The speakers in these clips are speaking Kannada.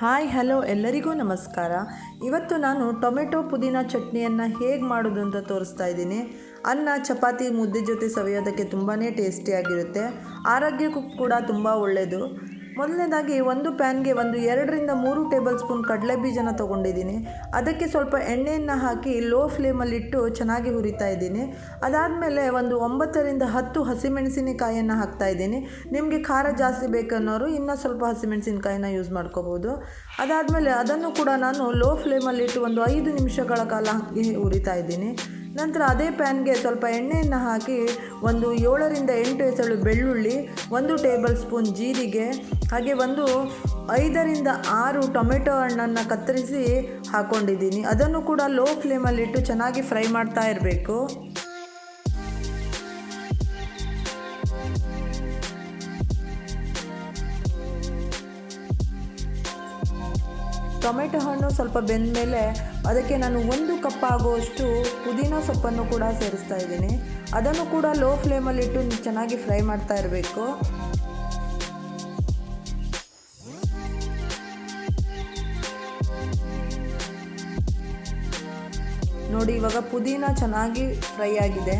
ಹಾಯ್ ಹಲೋ ಎಲ್ಲರಿಗೂ ನಮಸ್ಕಾರ. ಇವತ್ತು ನಾನು ಟೊಮೆಟೊ ಪುದೀನ ಚಟ್ನಿಯನ್ನು ಹೇಗೆ ಮಾಡೋದು ಅಂತ ತೋರಿಸ್ತಾ ಇದ್ದೀನಿ. ಅನ್ನ ಚಪಾತಿ ಮುದ್ದೆ ಜೊತೆ ಸವಿಯೋದಕ್ಕೆ ತುಂಬಾ ಟೇಸ್ಟಿಯಾಗಿರುತ್ತೆ, ಆರೋಗ್ಯಕ್ಕೂ ಕೂಡ ತುಂಬ ಒಳ್ಳೆಯದು. ಮೊದಲನೇದಾಗಿ ಒಂದು ಪ್ಯಾನ್ಗೆ 2ರಿಂದ 3 ಟೇಬಲ್ ಸ್ಪೂನ್ ಕಡಲೆ ಬೀಜನ ತೊಗೊಂಡಿದ್ದೀನಿ. ಅದಕ್ಕೆ ಸ್ವಲ್ಪ ಎಣ್ಣೆಯನ್ನು ಹಾಕಿ ಲೋ ಫ್ಲೇಮಲ್ಲಿಟ್ಟು ಚೆನ್ನಾಗಿ ಹುರಿತಾ ಇದ್ದೀನಿ. ಅದಾದಮೇಲೆ 9ರಿಂದ 10 ಹಸಿಮೆಣಸಿನಕಾಯಿಯನ್ನು ಹಾಕ್ತಾಯಿದ್ದೀನಿ. ನಿಮಗೆ ಖಾರ ಜಾಸ್ತಿ ಬೇಕನ್ನೋರು ಇನ್ನೂ ಸ್ವಲ್ಪ ಹಸಿಮೆಣಸಿನಕಾಯಿನ ಯೂಸ್ ಮಾಡ್ಕೋಬೋದು. ಅದಾದಮೇಲೆ ಅದನ್ನು ಕೂಡ ನಾನು ಲೋ ಫ್ಲೇಮಲ್ಲಿಟ್ಟು 5 ನಿಮಿಷಗಳ ಕಾಲ ಹುರಿತಾ ಇದ್ದೀನಿ. ನಂತರ ಅದೇ ಪ್ಯಾನ್ಗೆ ಸ್ವಲ್ಪ ಎಣ್ಣೆಯನ್ನು ಹಾಕಿ 7ರಿಂದ 8 ಎಸಳು ಬೆಳ್ಳುಳ್ಳಿ, 1 ಟೇಬಲ್ ಸ್ಪೂನ್ ಜೀರಿಗೆ, ಹಾಗೆ 5ರಿಂದ 6 ಟೊಮೆಟೊ ಹಣ್ಣನ್ನು ಕತ್ತರಿಸಿ ಹಾಕ್ಕೊಂಡಿದ್ದೀನಿ. ಅದನ್ನು ಕೂಡ ಲೋ ಫ್ಲೇಮಲ್ಲಿಟ್ಟು ಚೆನ್ನಾಗಿ ಫ್ರೈ ಮಾಡ್ತಾ ಇರಬೇಕು. ಟೊಮೆಟೊ ಹಣ್ಣು ಸ್ವಲ್ಪ ಬೆಂದ ಮೇಲೆ ಅದಕ್ಕೆ ನಾನು 1 ಕಪ್ ಆಗುವಷ್ಟು ಪುದೀನ ಸೊಪ್ಪನ್ನು ಕೂಡ ಸೇರಿಸ್ತಾ ಇದ್ದೀನಿ. ಅದನ್ನು ಕೂಡ ಲೋ ಫ್ಲೇಮಲ್ಲಿಟ್ಟು ಚೆನ್ನಾಗಿ ಫ್ರೈ ಮಾಡ್ತಾ ಇರಬೇಕು. ನೋಡಿ, ಇವಾಗ ಪುದೀನ ಚೆನ್ನಾಗಿ ಫ್ರೈ ಆಗಿದೆ.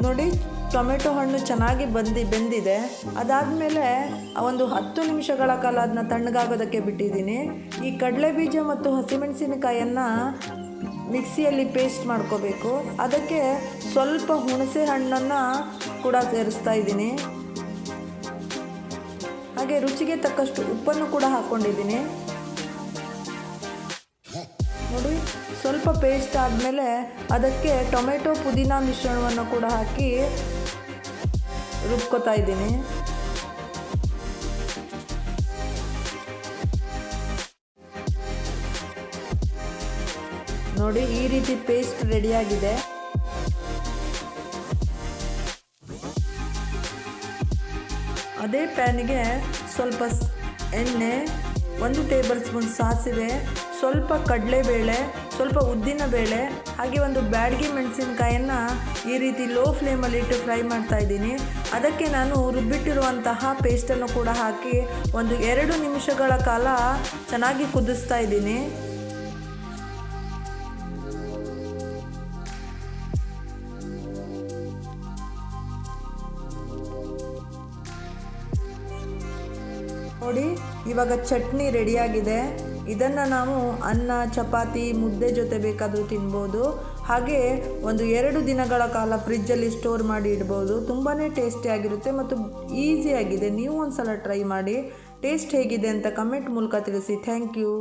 ನೋಡಿ, ಟೊಮೆಟೊ ಹಣ್ಣು ಚೆನ್ನಾಗಿ ಬೆಂದಿದೆ. ಅದಾದಮೇಲೆ 10 ನಿಮಿಷಗಳ ಕಾಲ ಅದನ್ನ ತಣ್ಣಗಾಗೋದಕ್ಕೆ ಬಿಟ್ಟಿದ್ದೀನಿ. ಈ ಕಡಲೆ ಬೀಜ ಮತ್ತು ಹಸಿಮೆಣಸಿನಕಾಯನ್ನು ಮಿಕ್ಸಿಯಲ್ಲಿ ಪೇಸ್ಟ್ ಮಾಡ್ಕೋಬೇಕು. ಅದಕ್ಕೆ ಸ್ವಲ್ಪ ಹುಣಸೆ ಹಣ್ಣನ್ನು ಕೂಡ ಸೇರಿಸ್ತಾ ಇದ್ದೀನಿ. ಹಾಗೆ ರುಚಿಗೆ ತಕ್ಕಷ್ಟು ಉಪ್ಪನ್ನು ಕೂಡ ಹಾಕ್ಕೊಂಡಿದ್ದೀನಿ. ನೋಡಿ, ಸ್ವಲ್ಪ ಪೇಸ್ಟ್ ಆದಮೇಲೆ ಅದಕ್ಕೆ ಟೊಮೆಟೊ ಪುದೀನ ಮಿಶ್ರಣವನ್ನು ಕೂಡ ಹಾಕಿ ರುಬ್ಕೋತಾ ಇದ್ದೀನಿ. ನೋಡಿ, ಈ ರೀತಿ ಪೇಸ್ಟ್ ರೆಡಿಯಾಗಿದೆ. ಅದೇ ಪ್ಯಾನಿಗೆ ಸ್ವಲ್ಪ ಎಣ್ಣೆ, 1 ಟೇಬಲ್ ಸ್ಪೂನ್ ಸಾಸಿವೆ, ಸ್ವಲ್ಪ ಕಡಲೆಬೇಳೆ, ಸ್ವಲ್ಪ ಉದ್ದಿನಬೇಳೆ, ಹಾಗೆ 1 ಬ್ಯಾಡಗಿ ಮೆಣಸಿನಕಾಯನ್ನು ಈ ರೀತಿ ಲೋ ಫ್ಲೇಮಲ್ಲಿಟ್ಟು ಫ್ರೈ ಮಾಡ್ತಾ ಇದ್ದೀನಿ. ಅದಕ್ಕೆ ನಾನು ರುಬ್ಬಿಟ್ಟಿರುವಂತಹ ಪೇಸ್ಟನ್ನು ಕೂಡ ಹಾಕಿ 2 ನಿಮಿಷಗಳ ಕಾಲ ಚೆನ್ನಾಗಿ ಕುದಿಸ್ತಾ ಇದ್ದೀನಿ. ನೋಡಿ, ಇವಾಗ ಚಟ್ನಿ ರೆಡಿಯಾಗಿದೆ. ಇದನ್ನು ನಾವು ಅನ್ನ ಚಪಾತಿ ಮುದ್ದೆ ಜೊತೆ ಬೇಕಾದರೂ ತಿನ್ಬೋದು. ಹಾಗೆ 2 ದಿನಗಳ ಕಾಲ ಫ್ರಿಜ್ಜಲ್ಲಿ ಸ್ಟೋರ್ ಮಾಡಿ ಇಡ್ಬೋದು. ತುಂಬಾ ಟೇಸ್ಟಿಯಾಗಿರುತ್ತೆ ಮತ್ತು ಈಸಿಯಾಗಿದೆ. ನೀವು ಒಂದು ಸಲ ಟ್ರೈ ಮಾಡಿ. ಟೇಸ್ಟ್ ಹೇಗಿದೆ ಅಂತ ಕಮೆಂಟ್ ಮೂಲಕ ತಿಳಿಸಿ. Thank you.